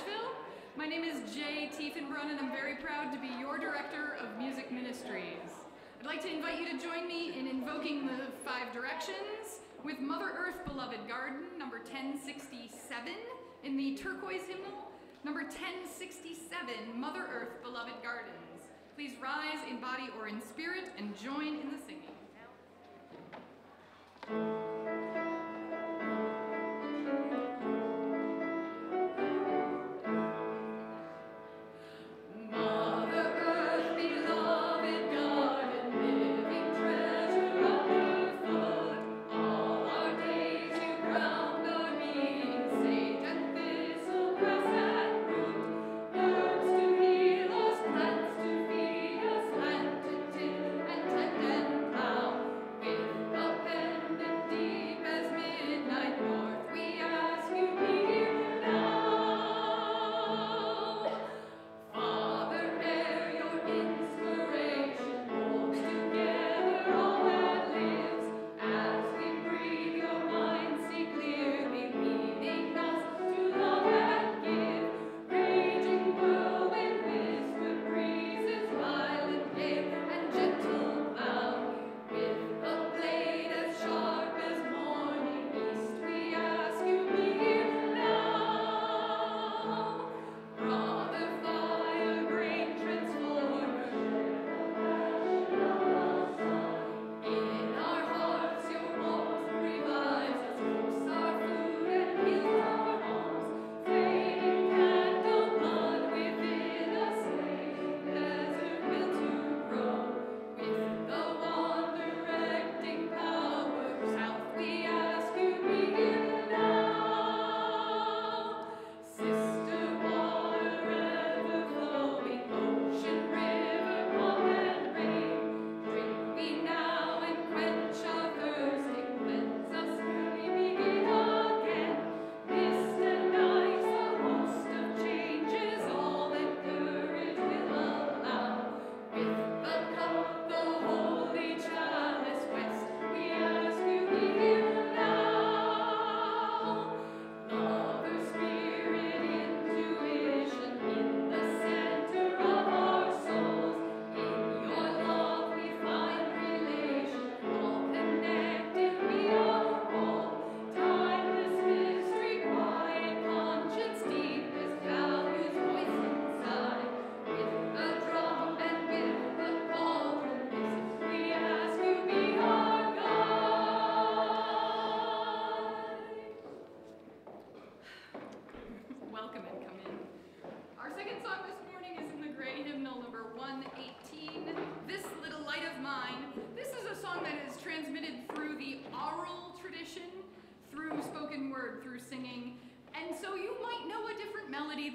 Nashville. My name is Jay Tiefenbrunn, and I'm very proud to be your Director of Music Ministries. I'd like to invite you to join me in invoking the 5 directions with Mother Earth, Beloved Garden, number 1067, in the turquoise hymnal, number 1067, Mother Earth, Beloved Gardens. Please rise in body or in spirit and join in the singing.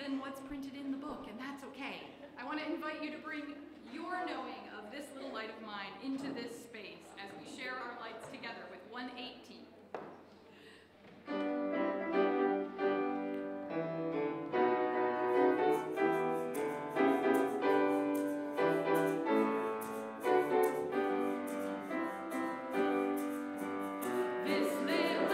Than what's printed in the book, and that's okay. I want to invite you to bring your knowing of this little light of mine into this space as we share our lights together with 118. This little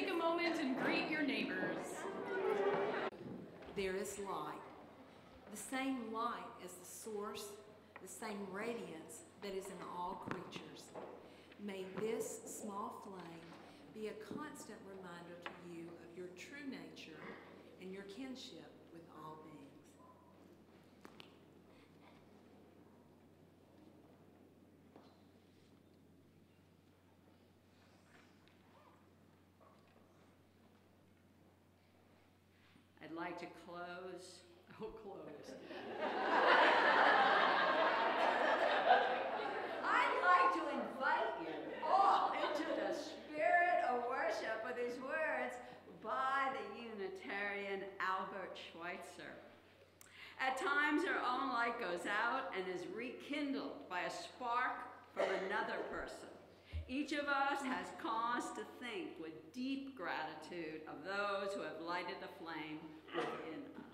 take a moment and greet your neighbors. There is light, the same light as the source, the same radiance that is in all creatures. May this small flame be a constant reminder to you of your true nature and your kinship with all beings. I'd like to close. I'd like to invite you all into the spirit of worship with these words by the Unitarian Albert Schweitzer. At times, our own light goes out and is rekindled by a spark from another person. Each of us has cause to think with deep gratitude of those who have lighted the flame within us.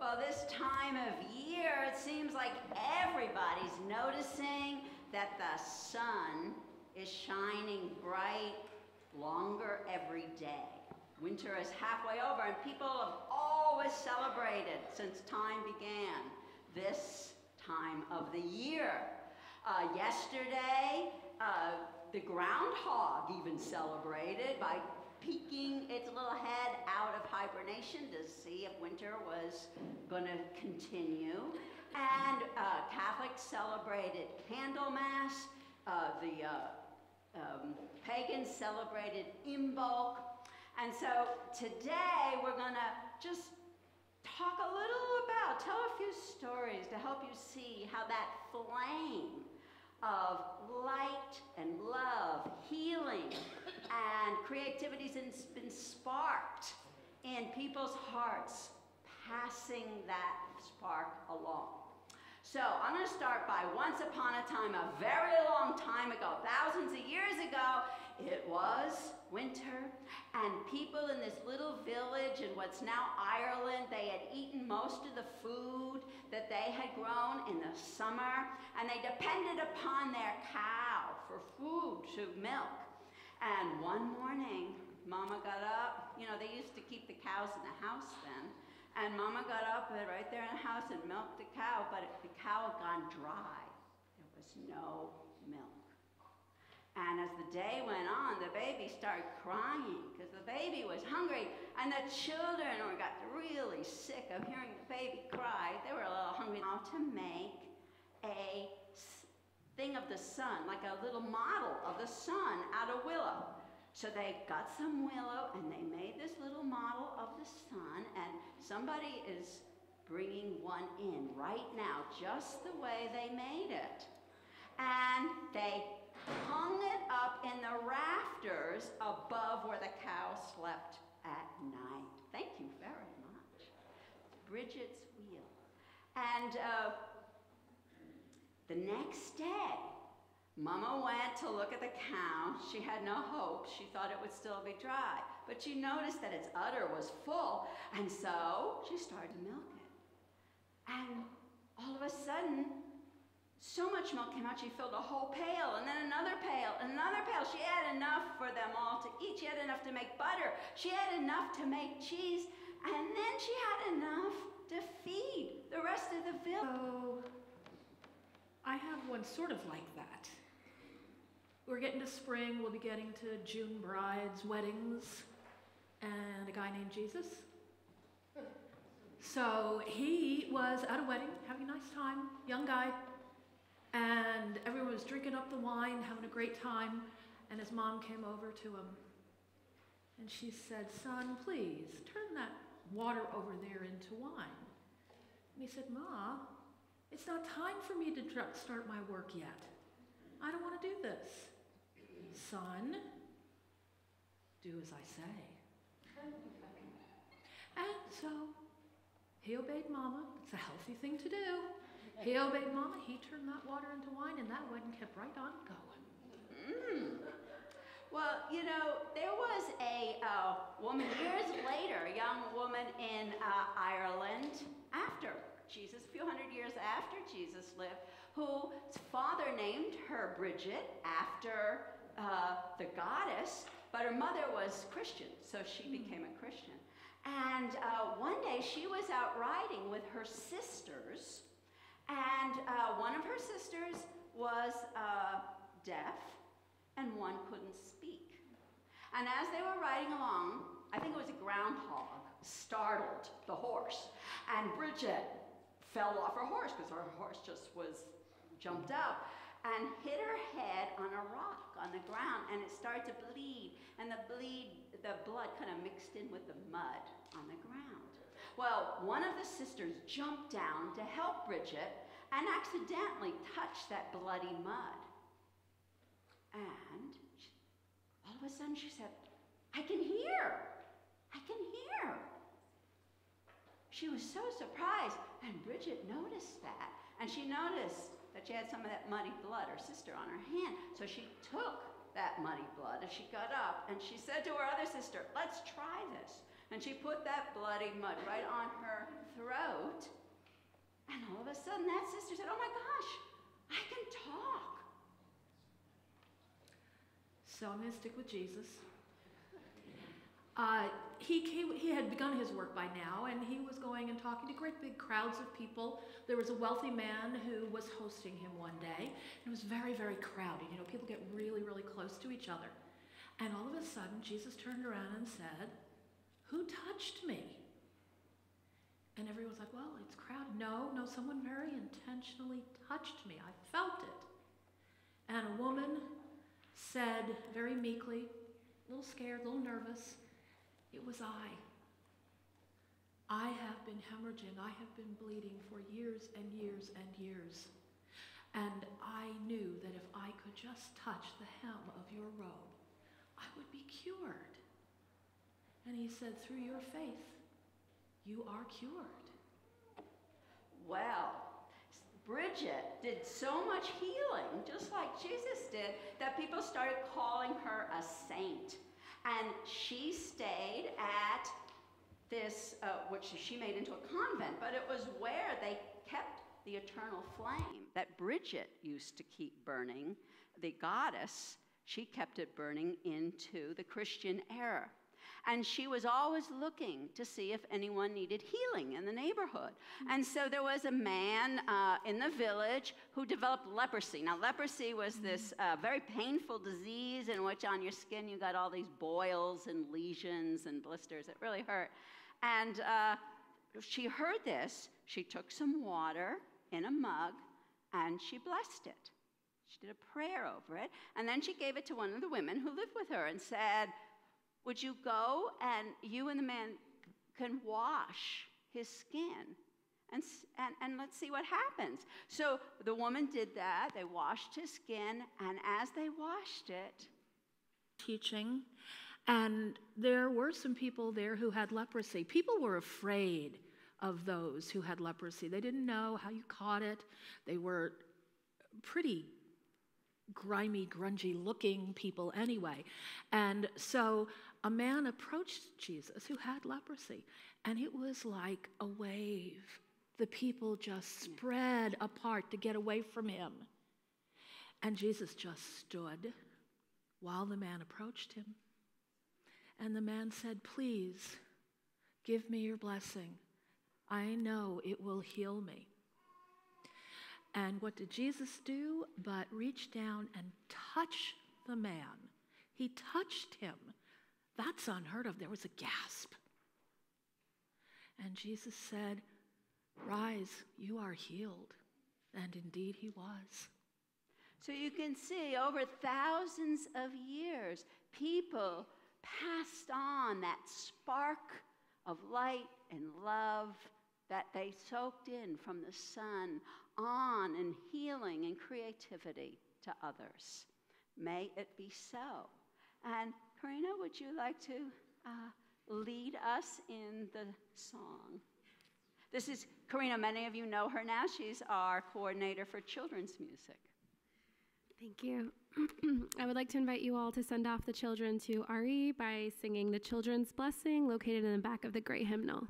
Well, this time of year, it seems like everybody's noticing that the sun is shining bright longer every day. Winter is halfway over, and people have always celebrated since time began this time of the year. Yesterday, the groundhog even celebrated by peeking its little head out of hibernation to see if winter was going to continue. And Catholics celebrated Candlemas. The pagans celebrated Imbolc. And so today we're going to just talk a little about, tell a few stories to help you see how that flame of light and love, healing, and creativity has been sparked in people's hearts, passing that spark along. So I'm going to start by once upon a time, a very long time ago, thousands of years ago. It was winter, and people in this little village in what's now Ireland, they had eaten most of the food that they had grown in the summer, and they depended upon their cow for food, to milk. And one morning, Mama got up. You know, they used to keep the cows in the house then. And Mama got up right there in the house and milked the cow, but the cow had gone dry. There was no milk. And as the day went on, the baby started crying because the baby was hungry, and the children got really sick of hearing the baby cry. They were a little hungry now to make a thing of the sun, like a little model of the sun out of willow. So they got some willow and they made this little model of the sun, and somebody is bringing one in right now, just the way they made it. And they hung it up in the rafters above where the cow slept at night. Thank you very much. Bridget's wheel. And the next day, Mama went to look at the cow. She had no hope. She thought it would still be dry. But she noticed that its udder was full, and so she started to milk it. And all of a sudden, so much milk came out, she filled a whole pail, and then another pail, and another pail. She had enough for them all to eat. She had enough to make butter. She had enough to make cheese, and then she had enough to feed the rest of the village. So, I have one sort of like that. We're getting to spring, we'll be getting to June brides, weddings, and a guy named Jesus. So he was at a wedding, having a nice time, young guy, and everyone was drinking up the wine, having a great time, and his mom came over to him, and she said, "Son, please, turn that water over there into wine." And he said, "Ma, it's not time for me to start my work yet. I don't want to do this." "Son, do as I say." And so he obeyed Mama. It's a healthy thing to do. He obeyed Mama. He turned that water into wine, and that wedding kept right on going. Well, you know, there was a woman years later, a young woman in Ireland after Jesus, a few hundred years after Jesus lived, whose father named her Bridget after the goddess, but her mother was Christian, so she became a Christian. And one day she was out riding with her sisters, and one of her sisters was deaf, and one couldn't speak. And as they were riding along, I think it was a groundhog, startled the horse, and Bridget fell off her horse because her horse just was jumped up and hit her head on a rock on the ground, and it started to bleed, and the blood kind of mixed in with the mud on the ground. Well, one of the sisters jumped down to help Bridget and accidentally touched that bloody mud. And all of a sudden she said, "I can hear! I can hear!" She was so surprised, and Bridget noticed that. And she noticed that she had some of that muddy blood, her sister, on her hand. So she took that muddy blood, and she got up, and she said to her other sister, "Let's try this." And she put that bloody mud right on her throat. And all of a sudden, that sister said, "Oh my gosh, I can talk." So I'm going to stick with Jesus. He had begun his work by now, and he was going and talking to great big crowds of people. There was a wealthy man who was hosting him one day. It was very, very crowded. You know, people get really, really close to each other. And all of a sudden, Jesus turned around and said, "Who touched me?" And everyone was like, "Well, it's crowded." No, someone very intentionally touched me. I felt it. And a woman said very meekly, a little scared, a little nervous, "It was I. I have been hemorrhaging. I have been bleeding for years and years and years. And I knew that if I could just touch the hem of your robe, I would be cured. And he said, through your faith, you are cured. Well, Bridget did so much healing, just like Jesus did, that people started calling her a saint. And she stayed at this, which she made into a convent, but it was where they kept the eternal flame that Bridget used to keep burning. The goddess, she kept it burning into the Christian era. And she was always looking to see if anyone needed healing in the neighborhood. And so there was a man in the village who developed leprosy. Now, leprosy was this very painful disease in which on your skin you got all these boils and lesions and blisters. It really hurt. And she heard this. She took some water in a mug and she blessed it. She did a prayer over it. And then she gave it to one of the women who lived with her and said, would you go and you and the man can wash his skin and let's see what happens. So the woman did that. They washed his skin, and as they washed it, teaching, and there were some people there who had leprosy. People were afraid of those who had leprosy. They didn't know how you caught it. They were pretty grimy, grungy looking people anyway. And so a man approached Jesus who had leprosy, and it was like a wave. The people just spread apart to get away from him. And Jesus just stood while the man approached him. And the man said, please, give me your blessing. I know it will heal me. And what did Jesus do but reach down and touch the man? He touched him. That's unheard of. There was a gasp. And Jesus said, rise, you are healed. And indeed he was. So you can see over thousands of years, people passed on that spark of light and love that they soaked in from the sun on in healing and creativity to others. May it be so. And Karina, would you like to lead us in the song? This is Karina. Many of you know her now. She's our coordinator for children's music. Thank you. I would like to invite you all to send off the children to RE by singing the Children's Blessing, located in the back of the Great Hymnal.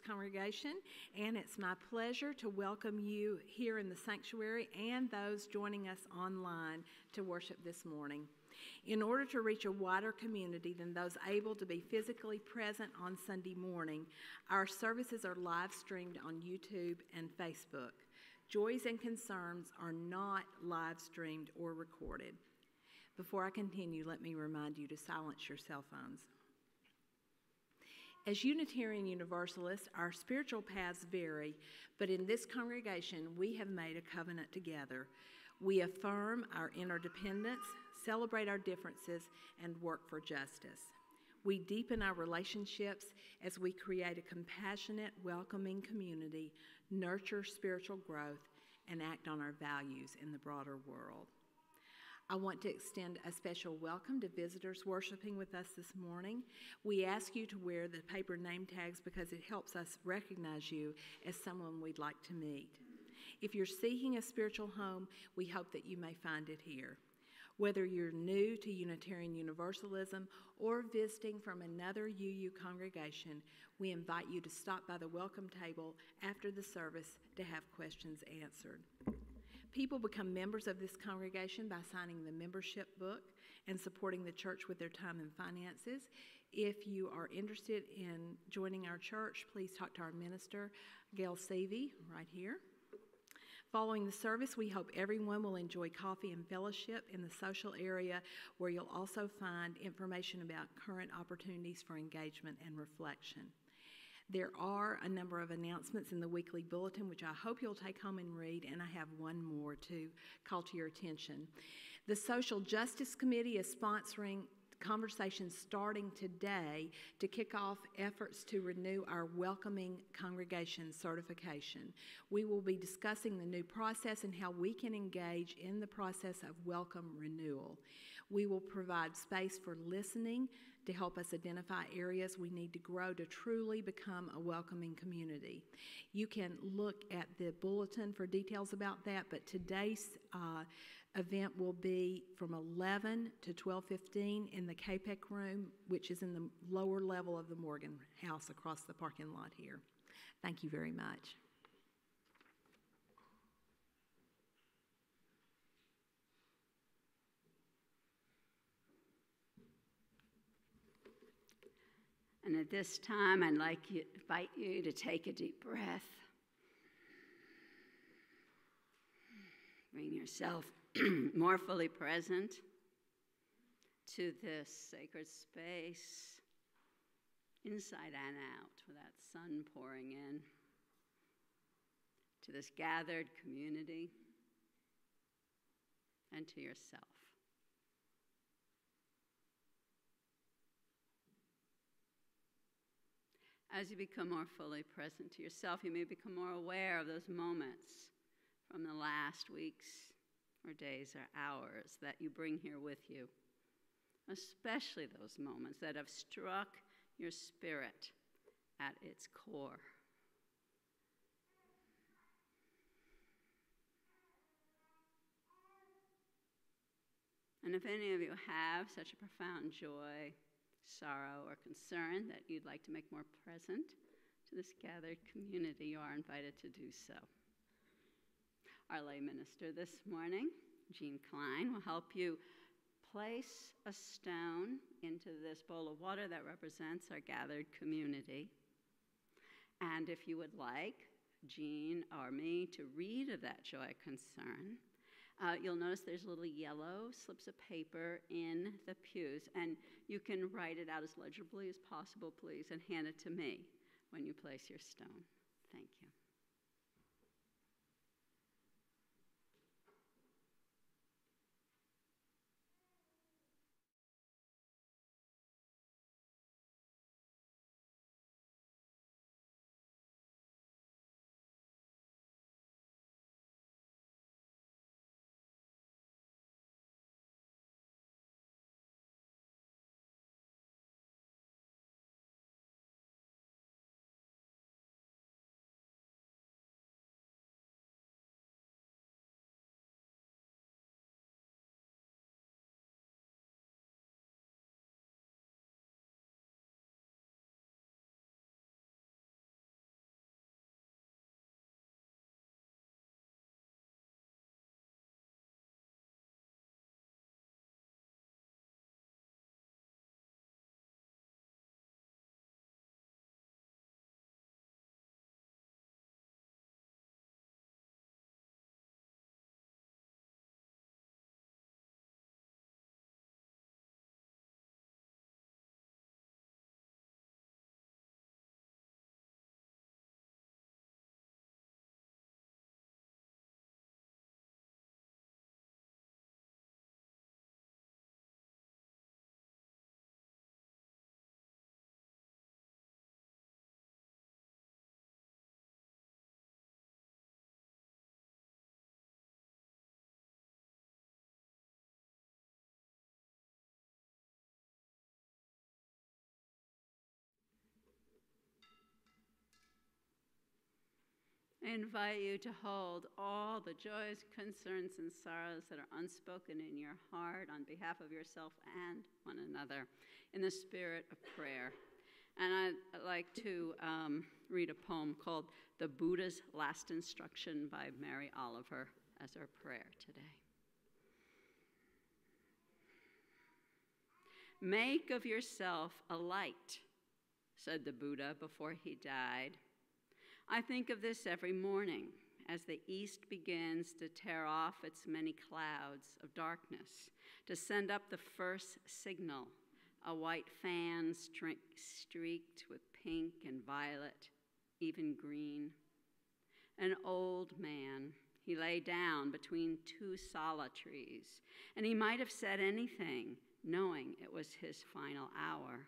Congregation, and it's my pleasure to welcome you here in the sanctuary and those joining us online to worship this morning. In order to reach a wider community than those able to be physically present on Sunday morning, our services are live streamed on YouTube and Facebook. Joys and concerns are not live streamed or recorded. Before I continue, let me remind you to silence your cell phones. As Unitarian Universalists, our spiritual paths vary, but in this congregation, we have made a covenant together. We affirm our interdependence, celebrate our differences, and work for justice. We deepen our relationships as we create a compassionate, welcoming community, nurture spiritual growth, and act on our values in the broader world. I want to extend a special welcome to visitors worshiping with us this morning. We ask you to wear the paper name tags because it helps us recognize you as someone we'd like to meet. If you're seeking a spiritual home, we hope that you may find it here. Whether you're new to Unitarian Universalism or visiting from another UU congregation, we invite you to stop by the welcome table after the service to have questions answered. People become members of this congregation by signing the membership book and supporting the church with their time and finances. If you are interested in joining our church, please talk to our minister, Gail Seavey, right here. Following the service, we hope everyone will enjoy coffee and fellowship in the social area, where you'll also find information about current opportunities for engagement and reflection. There are a number of announcements in the weekly bulletin, which I hope you'll take home and read, and I have one more to call to your attention. The Social Justice Committee is sponsoring conversations starting today to kick off efforts to renew our welcoming congregation certification. We will be discussing the new process and how we can engage in the process of welcome renewal. We will provide space for listening to help us identify areas we need to grow to truly become a welcoming community. You can look at the bulletin for details about that, but today's event will be from 11 to 12:15 in the KPEC room, which is in the lower level of the Morgan House across the parking lot here. Thank you very much. And at this time, I'd like to invite you to take a deep breath. Bring yourself more fully present to this sacred space, inside and out, with that sun pouring in, to this gathered community, and to yourself. As you become more fully present to yourself, you may become more aware of those moments from the last weeks or days or hours that you bring here with you, especially those moments that have struck your spirit at its core. And if any of you have such a profound joy, sorrow, or concern that you'd like to make more present to this gathered community, you are invited to do so. Our lay minister this morning, Jean Klein, will help you place a stone into this bowl of water that represents our gathered community. And if you would like Jean or me to read of that joy concern, you'll notice there's little yellow slips of paper in the pews, and you can write it out as legibly as possible, please, and hand it to me when you place your stone. Thank you. I invite you to hold all the joys, concerns, and sorrows that are unspoken in your heart on behalf of yourself and one another in the spirit of prayer. And I'd like to read a poem called The Buddha's Last Instruction by Mary Oliver as our prayer today. Make of yourself a light, said the Buddha before he died. I think of this every morning as the east begins to tear off its many clouds of darkness, to send up the first signal, a white fan streaked with pink and violet, even green. An old man, he lay down between two sala trees, and he might have said anything, knowing it was his final hour.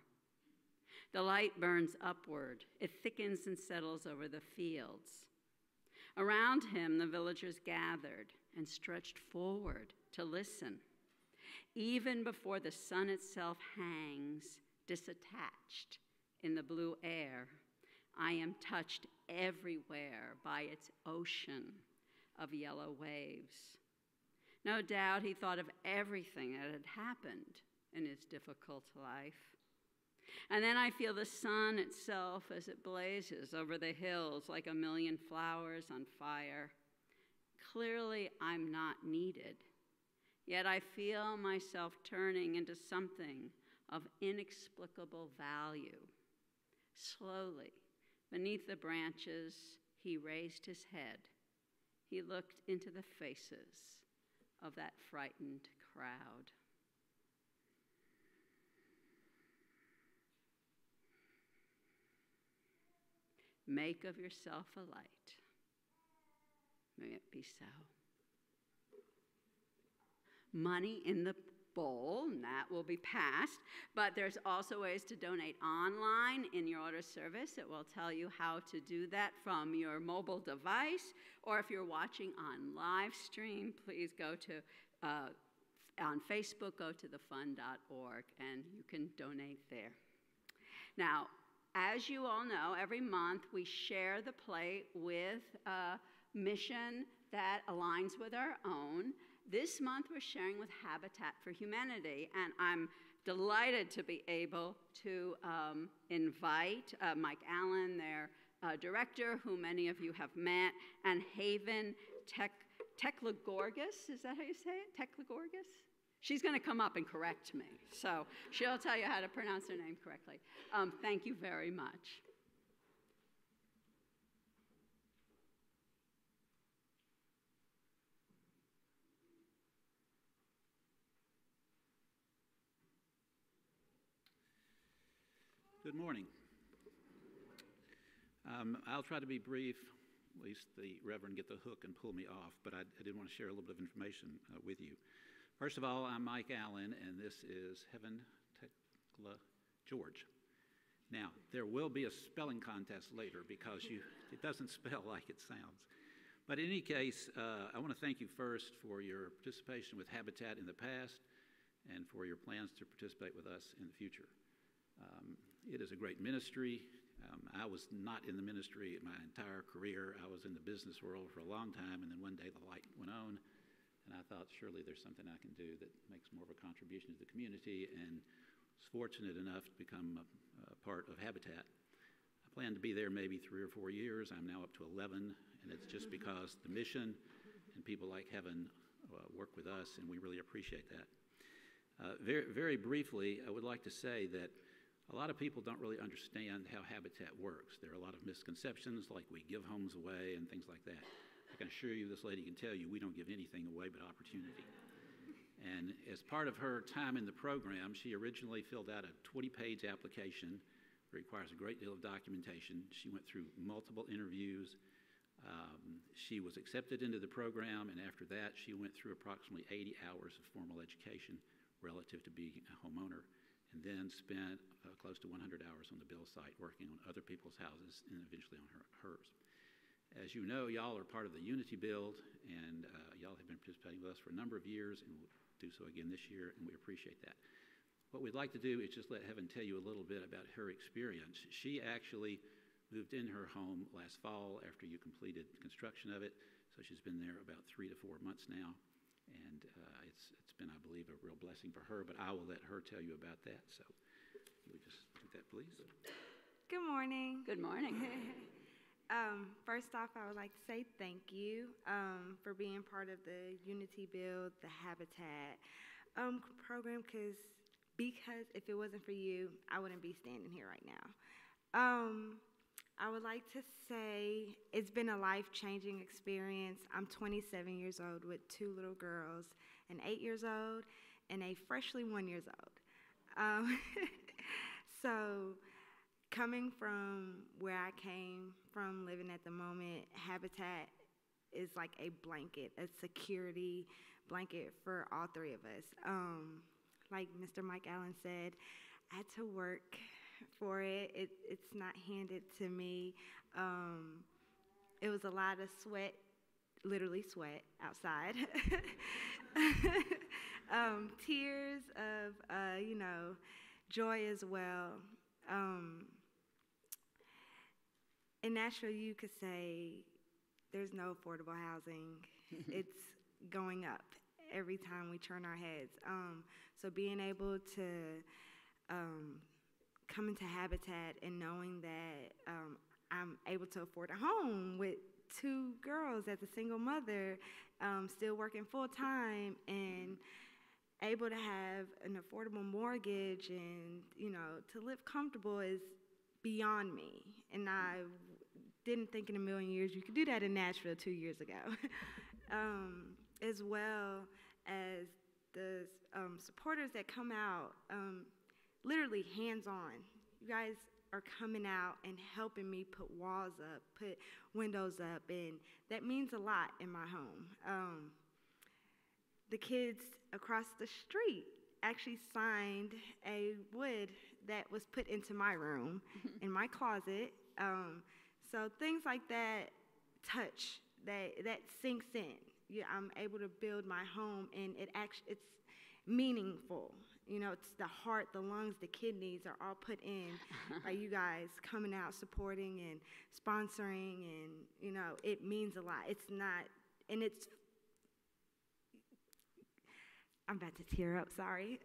The light burns upward. It thickens and settles over the fields. Around him, the villagers gathered and stretched forward to listen. Even before the sun itself hangs, disattached in the blue air, I am touched everywhere by its ocean of yellow waves. No doubt he thought of everything that had happened in his difficult life. And then I feel the sun itself as it blazes over the hills like a million flowers on fire. Clearly, I'm not needed, yet I feel myself turning into something of inexplicable value. Slowly, beneath the branches, he raised his head. He looked into the faces of that frightened crowd. Make of yourself a light. May it be so. Money in the bowl, and that will be passed, but there's also ways to donate online in your order service. It will tell you how to do that from your mobile device, or if you're watching on live stream, please go to, on Facebook, go to thefund.org, and you can donate there. Now, as you all know, every month we share the plate with a mission that aligns with our own. This month we're sharing with Habitat for Humanity, and I'm delighted to be able to invite Mike Allen, their director, who many of you have met, and Haven Teklagorgas, is that how you say it? Teklagorgas? She's going to come up and correct me, so she'll tell you how to pronounce her name correctly. Thank you very much. Good morning. I'll try to be brief, at least the Reverend get the hook and pull me off, but I did want to share a little bit of information with you. First of all, I'm Mike Allen, and this is Heaven Tekla George. Now, there will be a spelling contest later because it doesn't spell like it sounds. But in any case, I want to thank you first for your participation with Habitat in the past and for your plans to participate with us in the future. It is a great ministry. I was not in the ministry my entire career. I was in the business world for a long time, and then one day the light went on, and I thought surely there's something I can do that makes more of a contribution to the community, and was fortunate enough to become a part of Habitat. I plan to be there maybe 3 or 4 years. I'm now up to 11, and it's just because the mission and people like Heaven work with us, and we really appreciate that. Very, very briefly, I would like to say that a lot of people don't really understand how Habitat works. There are a lot of misconceptions, like we give homes away and things like that. I can assure you, this lady can tell you, we don't give anything away but opportunity. And as part of her time in the program, she originally filled out a 20-page application. It requires a great deal of documentation. She went through multiple interviews. She was accepted into the program, and after that, she went through approximately 80 hours of formal education relative to being a homeowner, and then spent close to 100 hours on the Bill site working on other people's houses and eventually on hers. As you know, y'all are part of the Unity Build, and y'all have been participating with us for a number of years, and we'll do so again this year, and we appreciate that. What we'd like to do is just let Heaven tell you a little bit about her experience. She actually moved in her home last fall after you completed construction of it, so she's been there about 3 to 4 months now, and it's been, I believe, a real blessing for her, but I will let her tell you about that. So will you just do that, please? Good morning. Good morning. First off, I would like to say thank you for being part of the Unity Build, the Habitat program, because because if it wasn't for you, I wouldn't be standing here right now. I would like to say it's been a life-changing experience. I'm 27 years old with 2 little girls, an 8 years old and a freshly 1 years old. So coming from where I came from, living at the moment, Habitat is like a blanket, a security blanket for all 3 of us. Like Mr. Mike Allen said, I had to work for it. It's not handed to me. It was a lot of sweat, literally sweat outside. Tears of, joy as well. In Nashville, you could say there's no affordable housing. It's going up every time we turn our heads. So being able to come into Habitat and knowing that I'm able to afford a home with 2 girls as a single mother, still working full time and able to have an affordable mortgage and, to live comfortable is beyond me. And I didn't think in a million years you could do that in Nashville 2 years ago. As well as the supporters that come out, literally hands-on. You guys are coming out and helping me put walls up, put windows up, and that means a lot in my home. The kids across the street actually signed a wood that was put into my room, in my closet. So things like that touch, that sinks in. Yeah, I'm able to build my home, and it's meaningful. It's the heart, the lungs, the kidneys are all put in by you guys coming out, supporting and sponsoring, and, it means a lot. It's not, and it's, I'm about to tear up, sorry.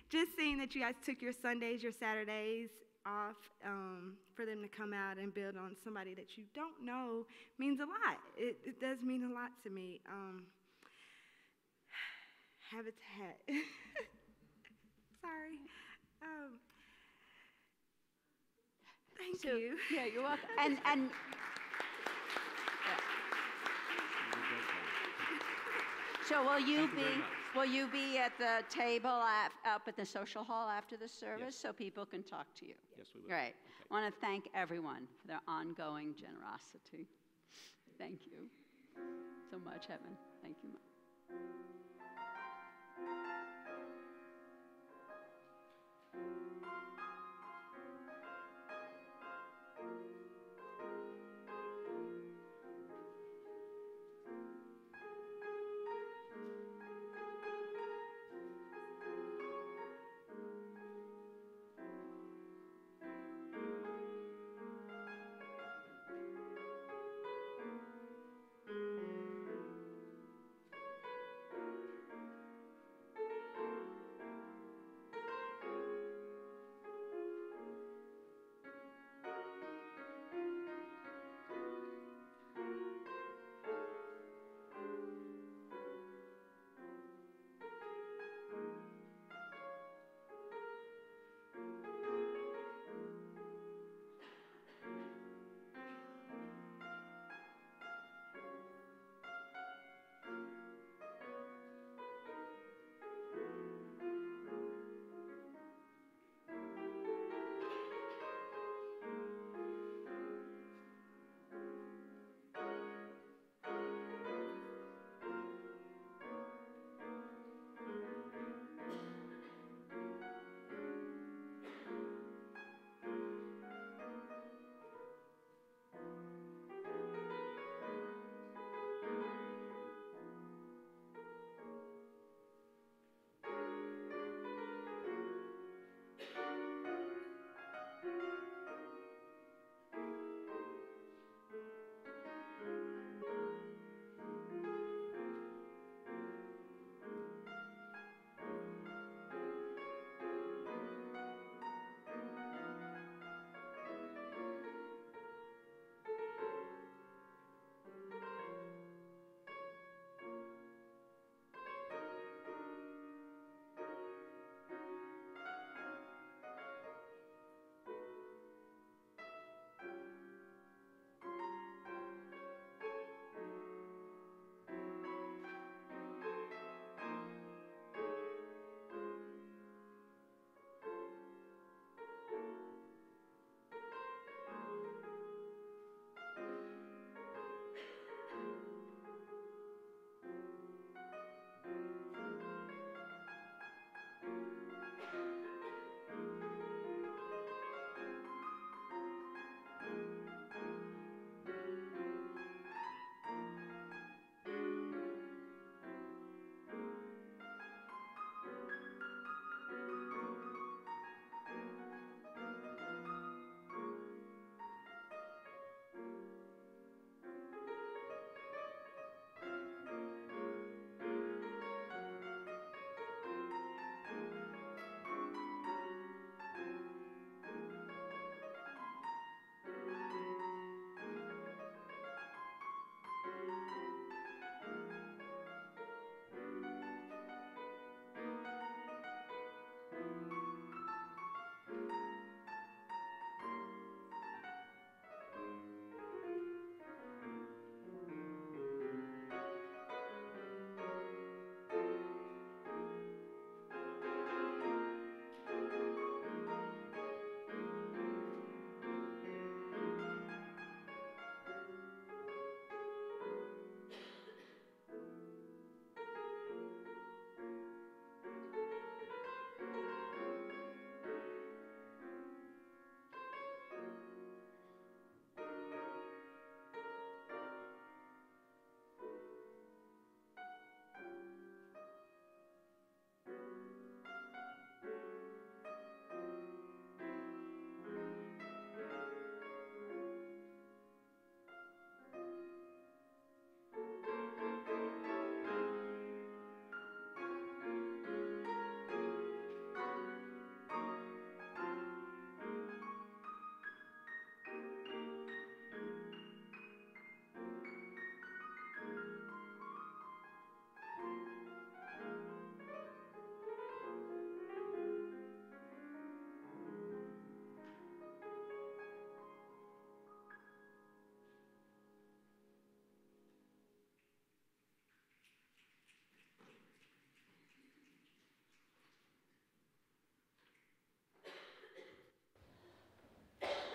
just seeing that you guys took your Sundays, your Saturdays off for them to come out and build on somebody that you don't know means a lot. It does mean a lot to me. Habitat. Sorry. Thank you. Yeah, you're welcome. And so will you be at the table up at the social hall after the service? Yes. So people can talk to you? Yes, we will. Great. Okay. I want to thank everyone for their ongoing generosity. Thank you so much, Evan. Thank you.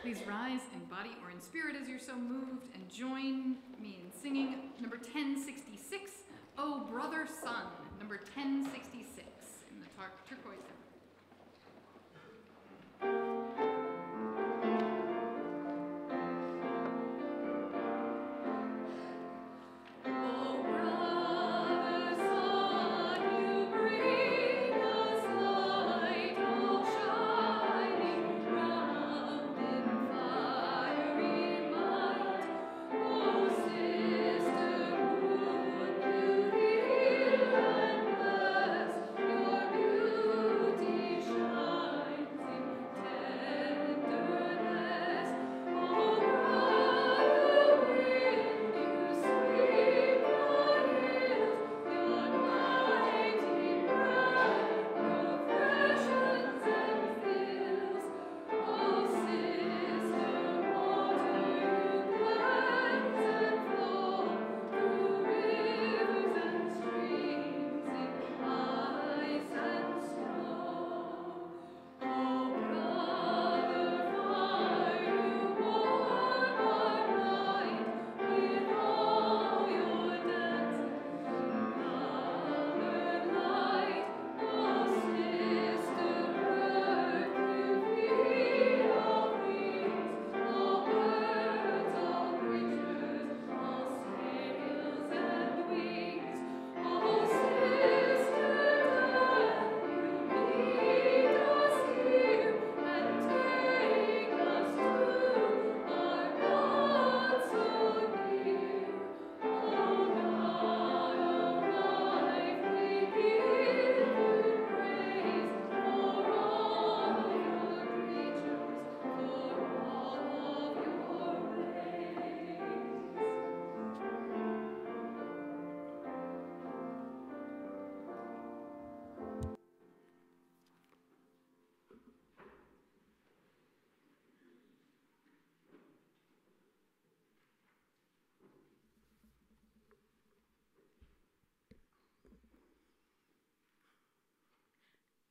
Please rise in body or in spirit as you're so moved and join me in singing number 1066, Oh Brother Sun, number 1066 in the turquoise hymn.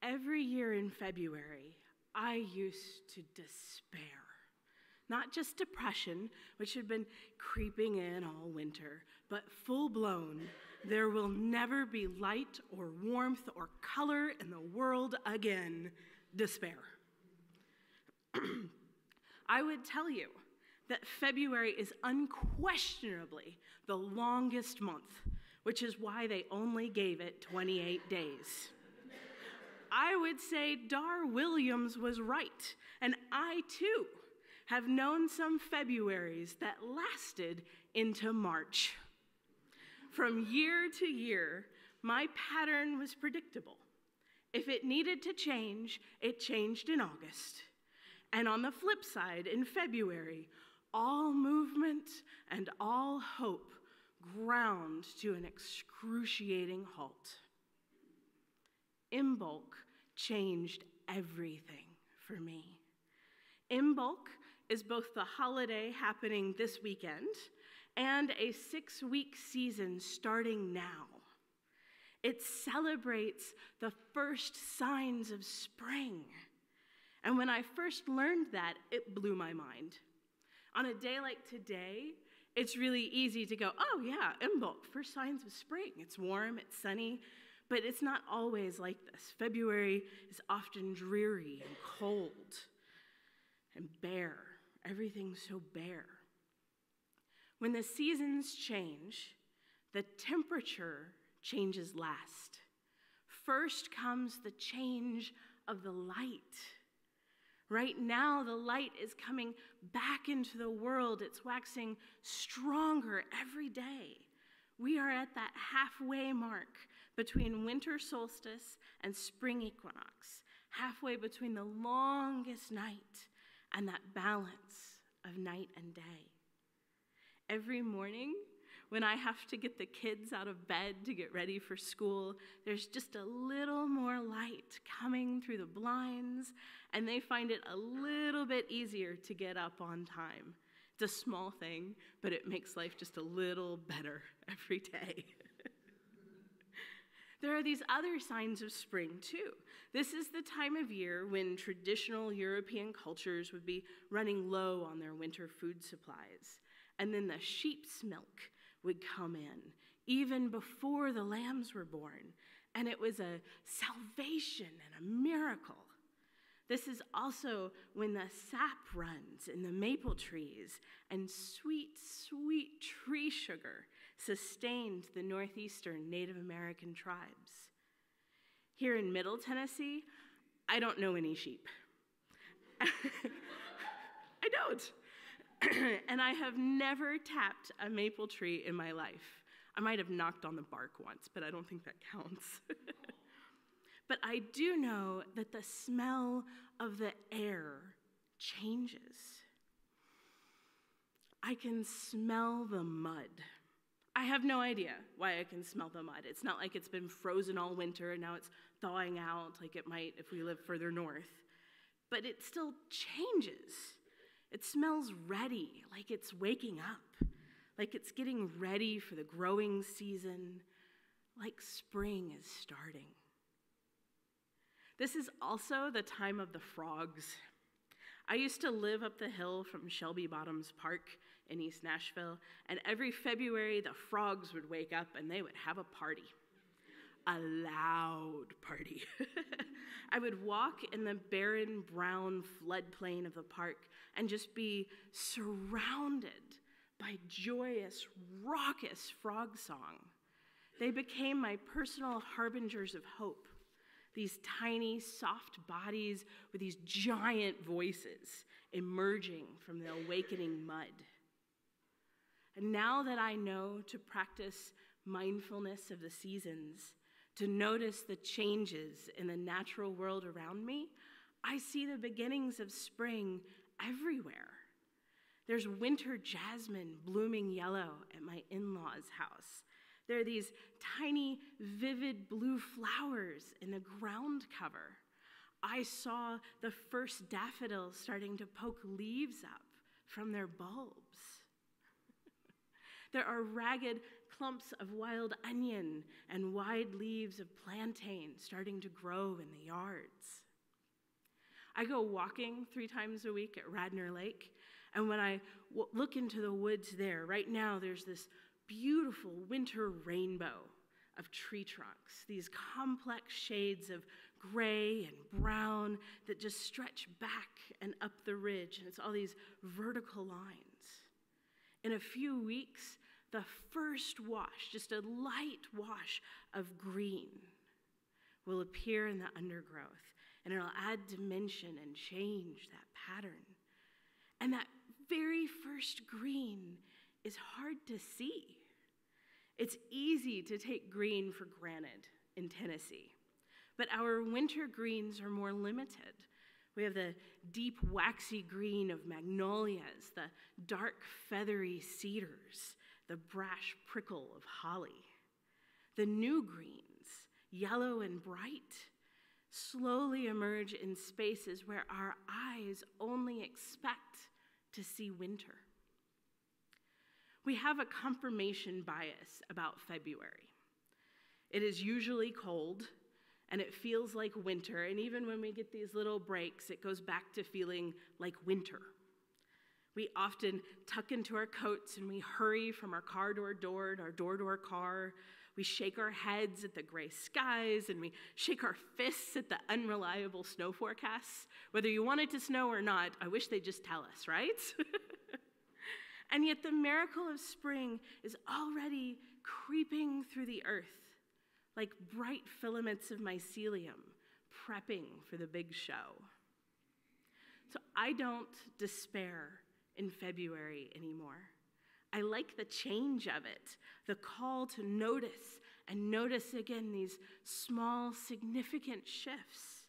Every year in February, I used to despair. Not just depression, which had been creeping in all winter, but full-blown, there will never be light or warmth or color in the world again, despair. I would tell you that February is unquestionably the longest month, which is why they only gave it 28 days. I would say Dar Williams was right, and I too have known some Februaries that lasted into March. From year to year, my pattern was predictable. If it needed to change, it changed in August. And on the flip side, in February, all movement and all hope ground to an excruciating halt. Imbolc changed everything for me. Imbolc is both the holiday happening this weekend and a 6-week season starting now. It celebrates the first signs of spring. And when I first learned that, it blew my mind. On a day like today, it's really easy to go, oh yeah, Imbolc, first signs of spring. It's warm, it's sunny, but it's not always like this. February is often dreary and cold and bare. Everything's so bare. When the seasons change, the temperature changes last. First comes the change of the light. Right now, the light is coming back into the world. It's waxing stronger every day. We are at that halfway mark between winter solstice and spring equinox, halfway between the longest night and that balance of night and day. Every morning, when I have to get the kids out of bed to get ready for school, there's just a little more light coming through the blinds, and they find it a little bit easier to get up on time. It's a small thing, but it makes life just a little better every day. There are these other signs of spring, too. This is the time of year when traditional European cultures would be running low on their winter food supplies. And then the sheep's milk would come in, even before the lambs were born. And it was a salvation and a miracle. This is also when the sap runs in the maple trees, and sweet, sweet tree sugar sustained the northeastern Native American tribes. Here in Middle Tennessee, I don't know any sheep. I don't. And I have never tapped a maple tree in my life. I might have knocked on the bark once, but I don't think that counts. But I do know that the smell of the air changes. I can smell the mud. I have no idea why I can smell the mud. It's not like it's been frozen all winter and now it's thawing out like it might if we live further north. But it still changes. It smells ready, like it's waking up, like it's getting ready for the growing season, like spring is starting. This is also the time of the frogs. I used to live up the hill from Shelby Bottoms Park in East Nashville, and every February the frogs would wake up and they would have a party. A loud party. I would walk in the barren brown floodplain of the park and just be surrounded by joyous, raucous frog song. They became my personal harbingers of hope. These tiny, soft bodies with these giant voices emerging from the awakening mud. And now that I know to practice mindfulness of the seasons, to notice the changes in the natural world around me, I see the beginnings of spring everywhere. There's winter jasmine blooming yellow at my in-laws' house. There are these tiny, vivid blue flowers in the ground cover. I saw the first daffodils starting to poke leaves up from their bulbs. There are ragged clumps of wild onion and wide leaves of plantain starting to grow in the yards. I go walking 3 times a week at Radnor Lake, and when I look into the woods there, right now there's this beautiful winter rainbow of tree trunks, these complex shades of gray and brown that just stretch back and up the ridge, and it's all these vertical lines. In a few weeks, the first wash, just a light wash of green, will appear in the undergrowth, and it'll add dimension and change that pattern. And that very first green is hard to see. It's easy to take green for granted in Tennessee, but our winter greens are more limited. We have the deep waxy green of magnolias, the dark feathery cedars, the brash prickle of holly. The new greens, yellow and bright, slowly emerge in spaces where our eyes only expect to see winter. We have a confirmation bias about February. It is usually cold, and it feels like winter, and even when we get these little breaks, it goes back to feeling like winter. We often tuck into our coats and we hurry from our car door to our door car. We shake our heads at the gray skies, and we shake our fists at the unreliable snow forecasts. Whether you want it to snow or not, I wish they'd just tell us, right? And yet the miracle of spring is already creeping through the earth, like bright filaments of mycelium, prepping for the big show. So I don't despair in February anymore. I like the change of it, the call to notice and notice again these small, significant shifts,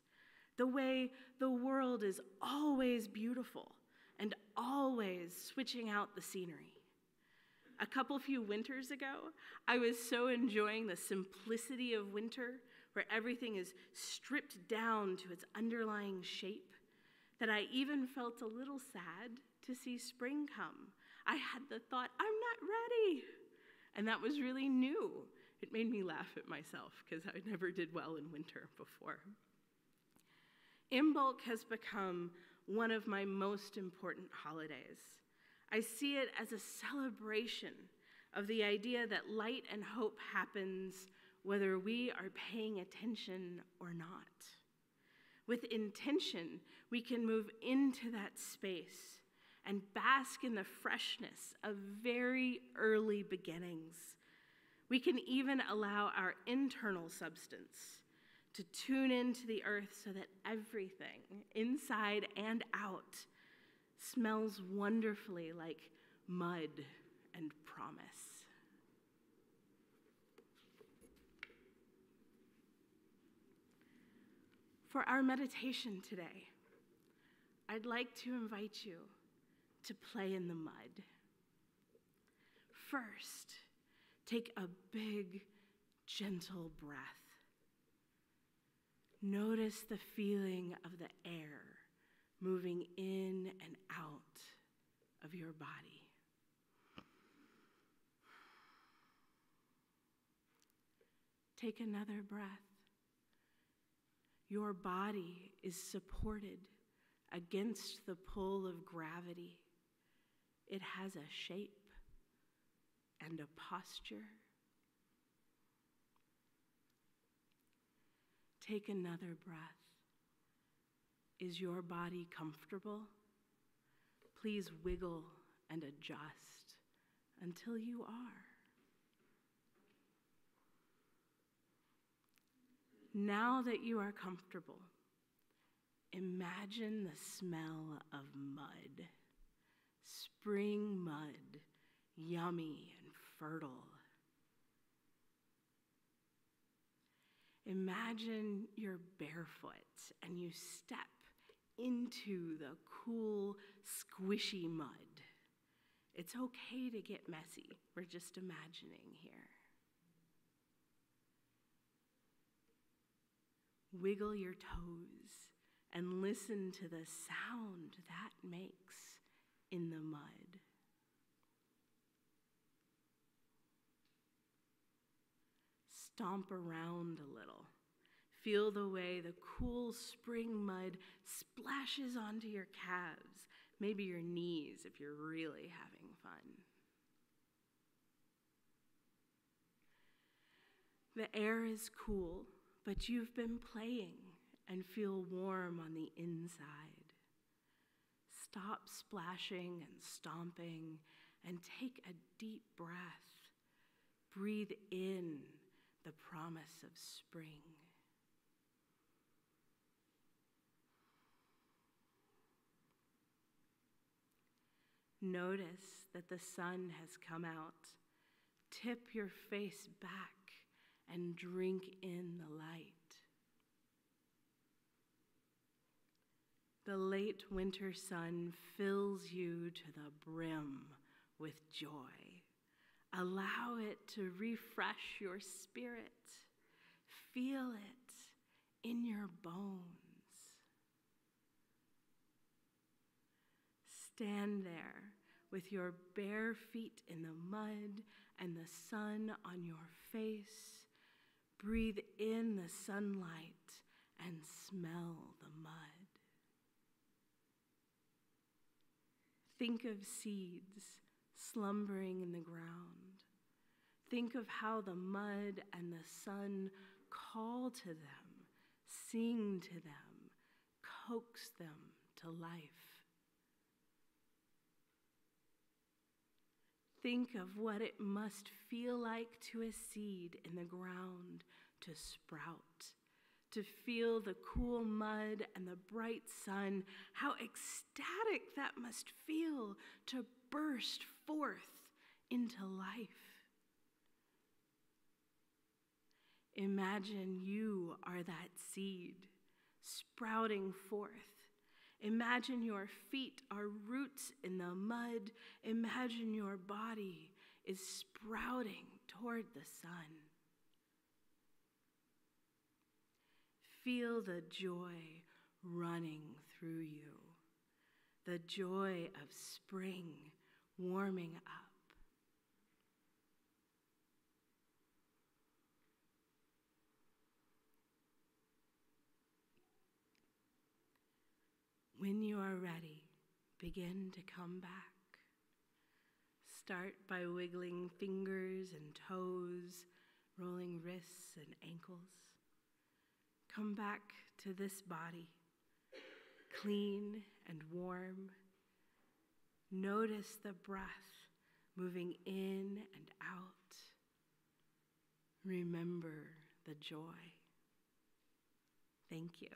the way the world is always beautiful and always switching out the scenery. A few winters ago, I was so enjoying the simplicity of winter, where everything is stripped down to its underlying shape, that I even felt a little sad to see spring come. I had the thought, I'm not ready. And that was really new It made me laugh at myself because I never did well in winter before. Imbolc has become one of my most important holidays. I see it as a celebration of the idea that light and hope happens whether we are paying attention or not. With intention, we can move into that space and bask in the freshness of very early beginnings. We can even allow our internal substance to tune into the earth so that everything, inside and out, smells wonderfully like mud and promise. For our meditation today, I'd like to invite you to play in the mud. First, take a big, gentle breath. Notice the feeling of the air moving in and out of your body. Take another breath. Your body is supported against the pull of gravity. It has a shape and a posture. Take another breath. Is your body comfortable? Please wiggle and adjust until you are. Now that you are comfortable, imagine the smell of mud. Spring mud, yummy and fertile. Imagine you're barefoot and you step into the cool, squishy mud. It's okay to get messy. We're just imagining here. Wiggle your toes and listen to the sound that makes in the mud. Stomp around a little. Feel the way the cool spring mud splashes onto your calves, maybe your knees if you're really having fun. The air is cool, but you've been playing and feel warm on the inside. Stop splashing and stomping and take a deep breath. Breathe in the promise of spring. Notice that the sun has come out. Tip your face back and drink in the light. The late winter sun fills you to the brim with joy. Allow it to refresh your spirit. Feel it in your bones. Stand there with your bare feet in the mud and the sun on your face. Breathe in the sunlight and smell the mud. Think of seeds slumbering in the ground. Think of how the mud and the sun call to them, sing to them, coax them to life. Think of what it must feel like to a seed in the ground to sprout, to feel the cool mud and the bright sun, how ecstatic that must feel to burst forth into life. Imagine you are that seed sprouting forth. Imagine your feet are roots in the mud. Imagine your body is sprouting toward the sun. Feel the joy running through you, the joy of spring warming up. When you are ready, begin to come back. Start by wiggling fingers and toes, rolling wrists and ankles. Come back to this body, clean and warm. Notice the breath moving in and out. Remember the joy. Thank you.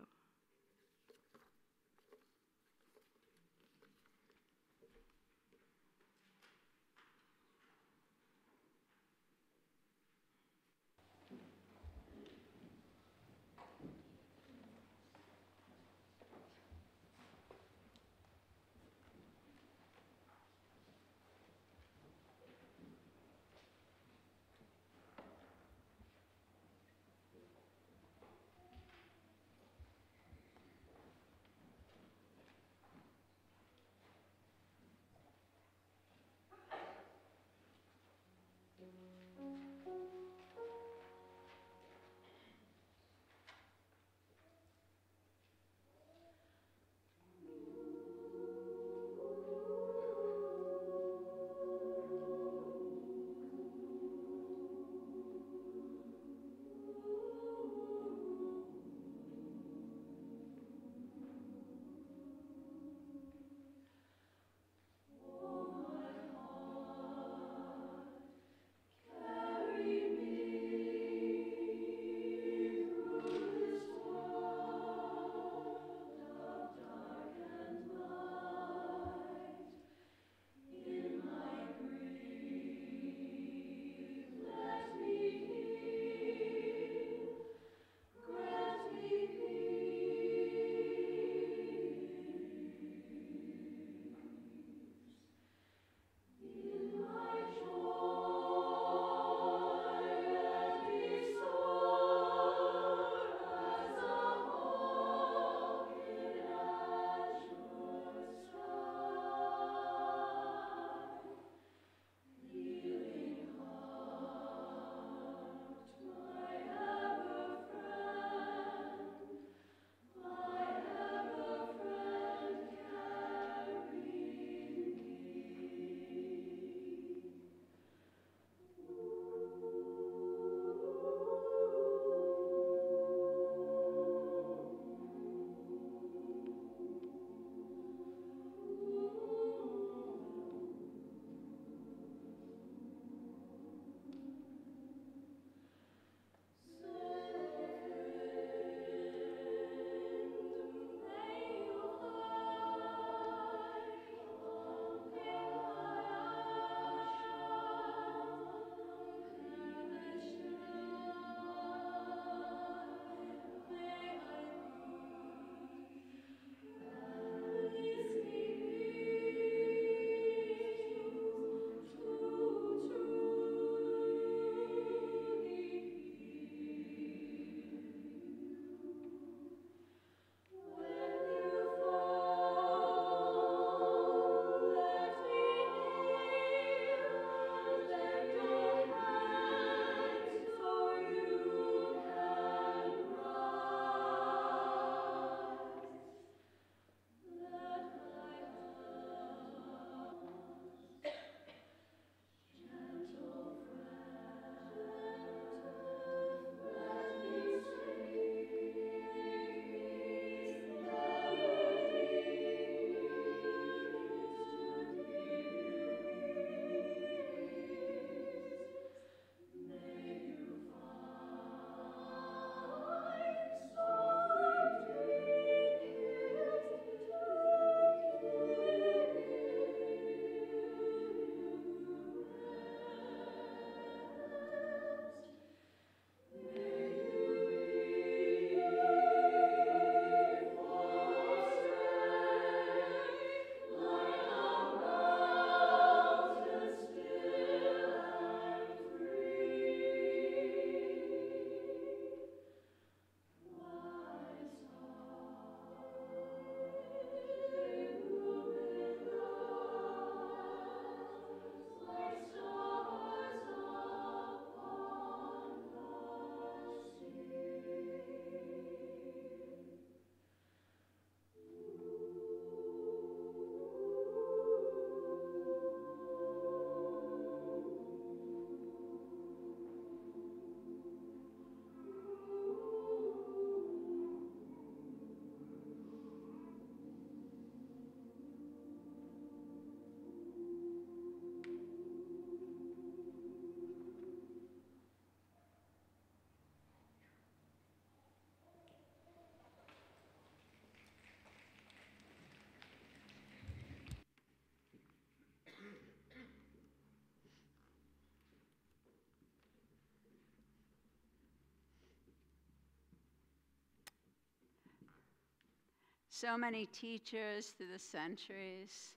So many teachers through the centuries,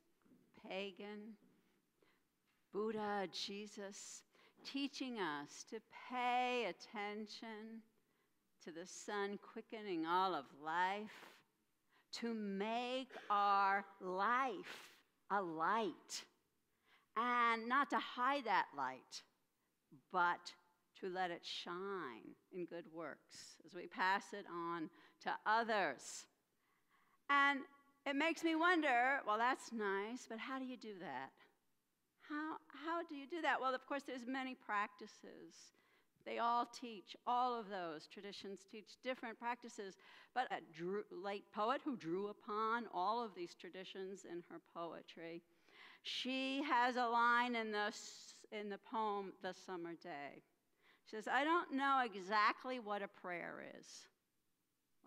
pagan, Buddha, Jesus, teaching us to pay attention to the sun quickening all of life, to make our life a light, and not to hide that light, but to let it shine in good works as we pass it on to others. And it makes me wonder, well, that's nice, but how do you do that? How do you do that? Well, of course, there's many practices. They all teach, all of those traditions teach different practices. But a late poet who drew upon all of these traditions in her poetry, she has a line in the poem, The Summer Day. She says, I don't know exactly what a prayer is.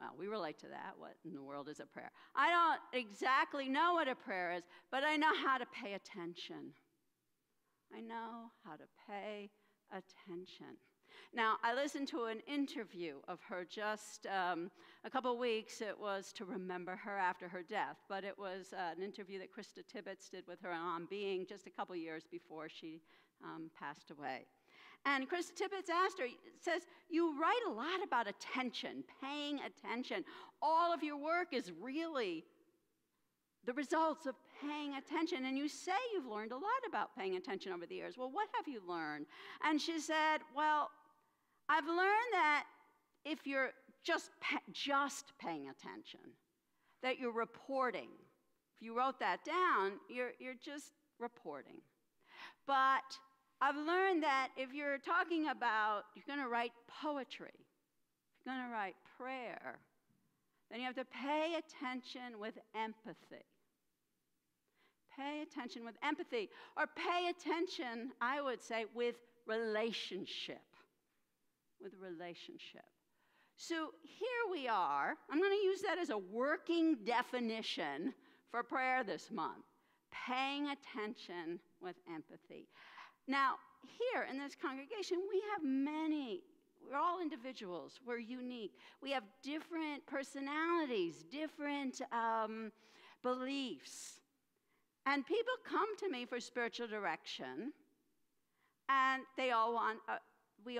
Well, we relate to that. What in the world is a prayer? I don't exactly know what a prayer is, but I know how to pay attention. I know how to pay attention. Now, I listened to an interview of her just a couple weeks. It was to remember her after her death, but it was an interview that Krista Tibbetts did with her on Being just a couple years before she passed away. And Krista Tibbetts asked her, says, you write a lot about attention, paying attention. All of your work is really the results of paying attention. And you say you've learned a lot about paying attention over the years. Well, what have you learned? And she said, well, I've learned that if you're just paying attention, that you're reporting. If you wrote that down, you're just reporting. But I've learned that if you're talking about, you're going to write poetry, if you're going to write prayer, then you have to pay attention with empathy. Pay attention with empathy, or pay attention, I would say, with relationship. With relationship. So here we are. I'm going to use that as a working definition for prayer this month. Paying attention with empathy. Now, here in this congregation, we have we're all individuals. We're unique. We have different personalities, different beliefs. And people come to me for spiritual direction, and they all want, we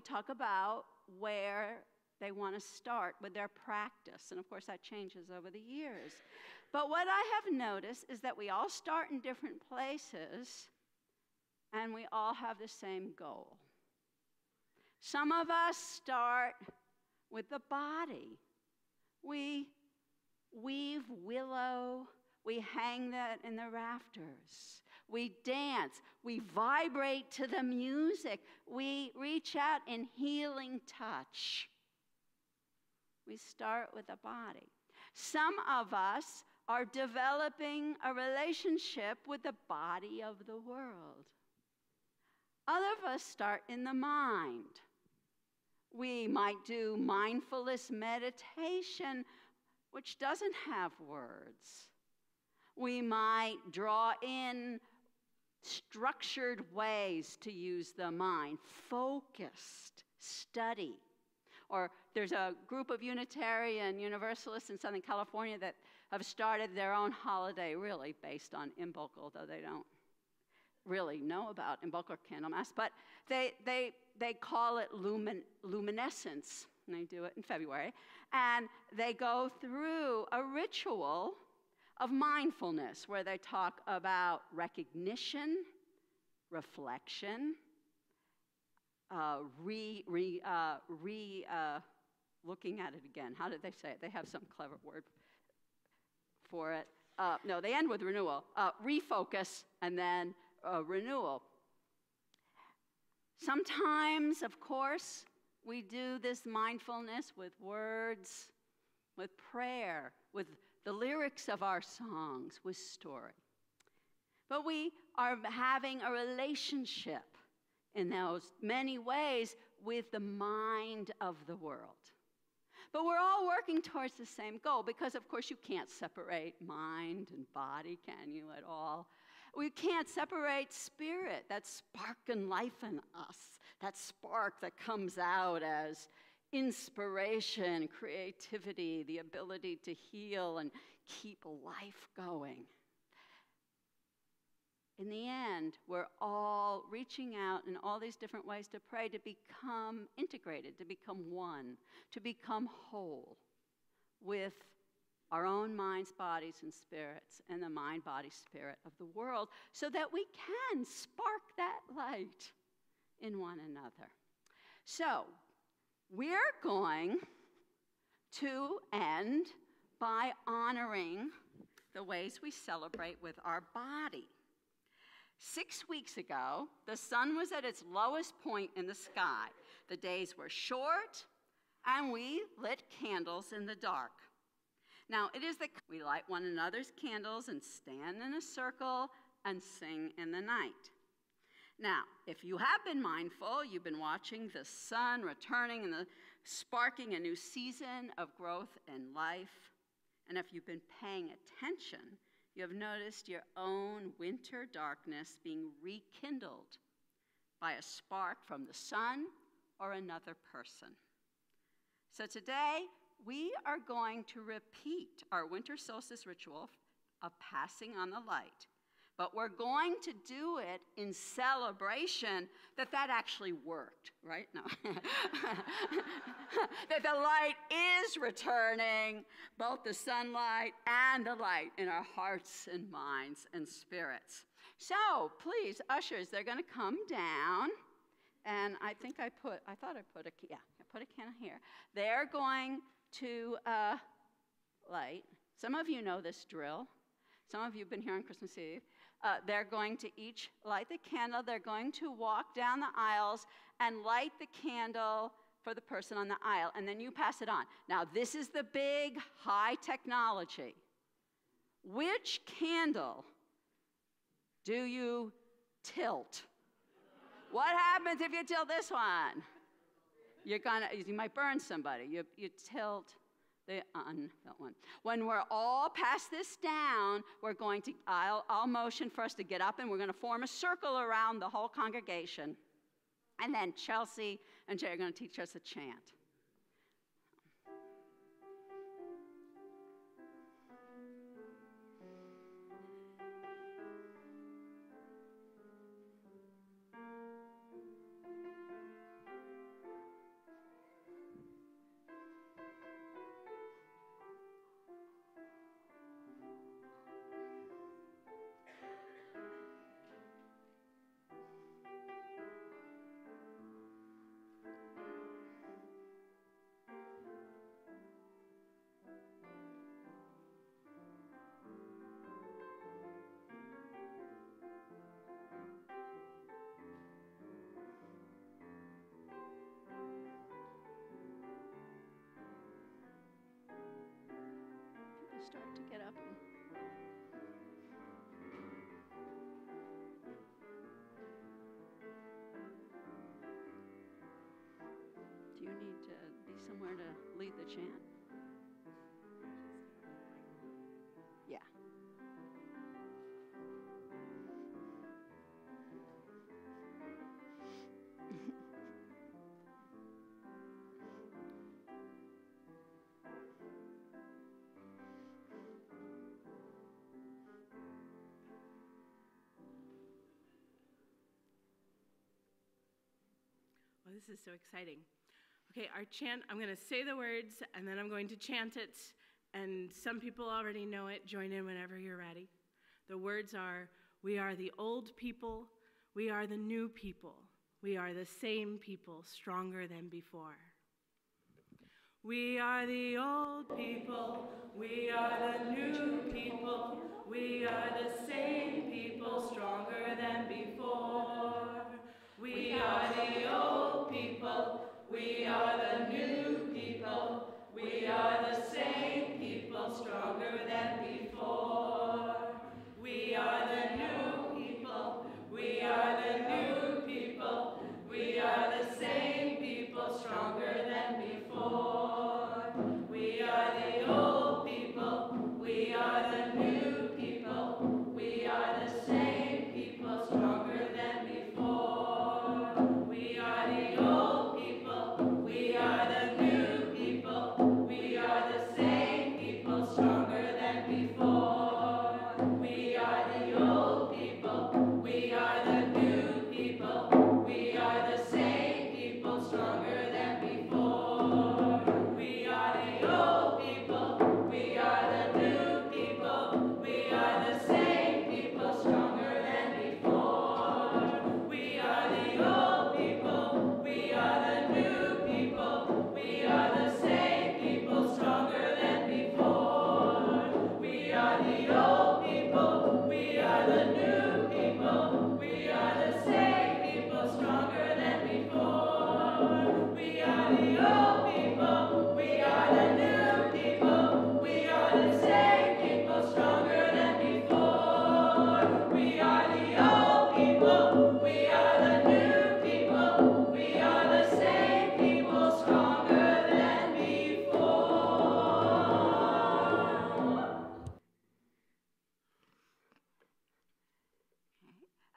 talk about where they want to start with their practice. And of course, that changes over the years. But what I have noticed is that we all start in different places, and we all have the same goal. Some of us start with the body. We weave willow, we hang that in the rafters. We dance, we vibrate to the music, we reach out in healing touch. We start with the body. Some of us are developing a relationship with the body of the world. Other of us start in the mind. We might do mindfulness meditation, which doesn't have words. We might draw in structured ways to use the mind, focused study. Or there's a group of Unitarian Universalists in Southern California that have started their own holiday really based on Imbolc, although they don't really know about Imbolc or Candlemas, but they call it luminescence, and they do it in February, and they go through a ritual of mindfulness where they talk about recognition, reflection, looking at it again. How did they say it? They have some clever word for it. No, they end with renewal. Refocus and then renewal. Sometimes, of course, we do this mindfulness with words, with prayer, with the lyrics of our songs, with story. But we are having a relationship in those many ways with the mind of the world. But we're all working towards the same goal because, of course, you can't separate mind and body, can you, at all? We can't separate spirit, that spark and life in us, that spark that comes out as inspiration, creativity, the ability to heal and keep life going. In the end, we're all reaching out in all these different ways to pray to become integrated, to become one, to become whole with our own minds, bodies, and spirits, and the mind, body, spirit of the world, so that we can spark that light in one another. So, we're going to end by honoring the ways we celebrate with our body. 6 weeks ago, the sun was at its lowest point in the sky. The days were short, and we lit candles in the dark. Now, we light one another's candles and stand in a circle and sing in the night. Now, if you have been mindful, you've been watching the sun returning and sparking a new season of growth and life. And if you've been paying attention, you have noticed your own winter darkness being rekindled by a spark from the sun or another person. So today, we are going to repeat our winter solstice ritual of passing on the light. But we're going to do it in celebration that actually worked, right? No. That the light is returning, both the sunlight and the light in our hearts and minds and spirits. So please, ushers, they're going to come down. And I think I put a can here. They're going to light. Some of you know this drill. Some of you have been here on Christmas Eve. They're going to each light the candle. They're going to walk down the aisles and light the candle for the person on the aisle, and then you pass it on. Now, this is the big, high technology. Which candle do you tilt? What happens if you tilt this one? You might burn somebody. You tilt that one. When we're all past this down, we're going to, I'll motion for us to get up, and we're going to form a circle around the whole congregation. And then Chelsea and Jay are going to teach us a chant. Start to get up. Do you need to be somewhere to lead the chant? Yeah. Well, this is so exciting. Okay, our chant, I'm going to say the words, and then I'm going to chant it, and some people already know it. Join in whenever you're ready. The words are, we are the old people, we are the new people, we are the same people, stronger than before. We are the old people, we are the new people, we are the same people, stronger than before. We are the old people, we are the new people, we are the same people, stronger than before. We are the new people, we are the new people, we are the same people, stronger than before. We are the old people, we are the new people, we are the same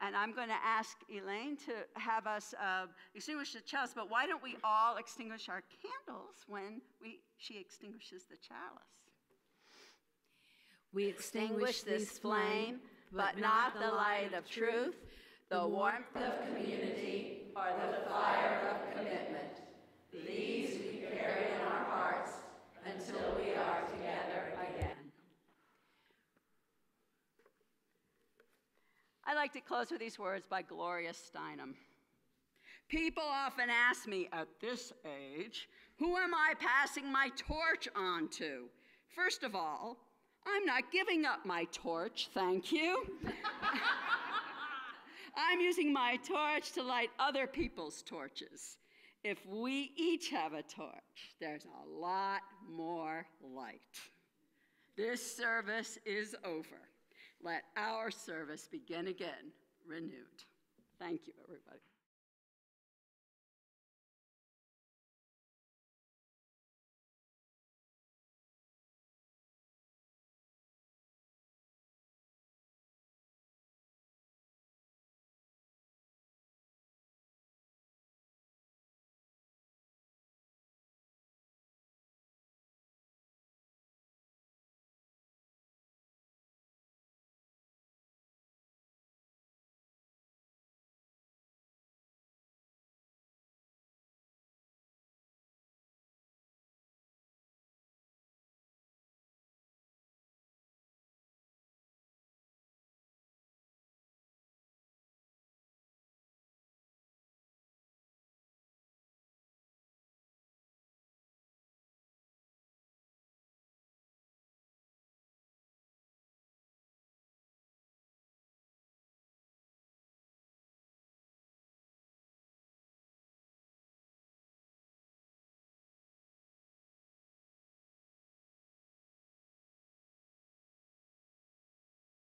And I'm going to ask Elaine to have us extinguish the chalice, but why don't we all extinguish our candles when she extinguishes the chalice? We Extinguish this flame, but not the light of truth, the warmth of community, or the fire of commitment. These we carry in our hearts until we are together again. I like to close with these words by Gloria Steinem. People often ask me at this age, who am I passing my torch on to? First of all, I'm not giving up my torch, thank you. I'm using my torch to light other people's torches. If we each have a torch, there's a lot more light. This service is over. Let our service begin again, renewed. Thank you, everybody.